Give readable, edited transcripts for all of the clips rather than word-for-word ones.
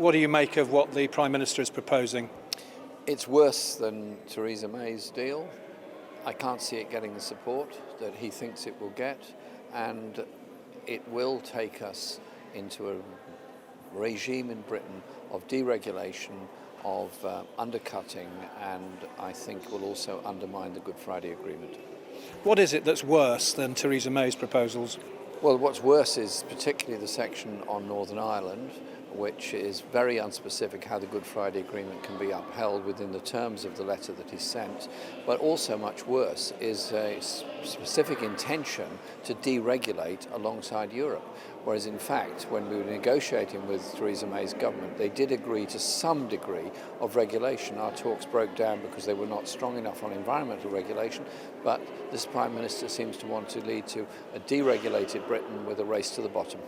What do you make of what the Prime Minister is proposing? It's worse than Theresa May's deal. I can't see it getting the support that he thinks it will get, and it will take us into a regime in Britain of deregulation, of undercutting, and I think will also undermine the Good Friday Agreement. What is it that's worse than Theresa May's proposals? Well, what's worse is particularly the section on Northern Ireland, which is very unspecific how the Good Friday Agreement can be upheld within the terms of the letter that he sent. But also much worse is a specific intention to deregulate alongside Europe. Whereas in fact, when we were negotiating with Theresa May's government, they did agree to some degree of regulation. Our talks broke down because they were not strong enough on environmental regulation, but this Prime Minister seems to want to lead to a deregulated Britain with a race to the bottom.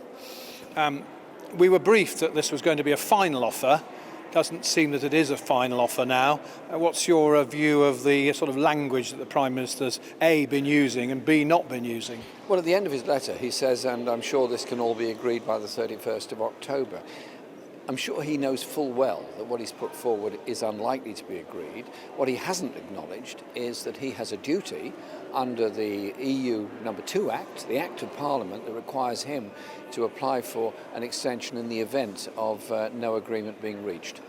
We were briefed that this was going to be a final offer. Doesn't seem that it is a final offer now. What's your view of the sort of language that the Prime Minister's A, been using and B, not been using? Well, at the end of his letter, he says, and I'm sure this can all be agreed by the 31st of October. I'm sure he knows full well that what he's put forward is unlikely to be agreed. What he hasn't acknowledged is that he has a duty under the EU No. 2 Act, the Act of Parliament that requires him to apply for an extension in the event of no agreement being reached.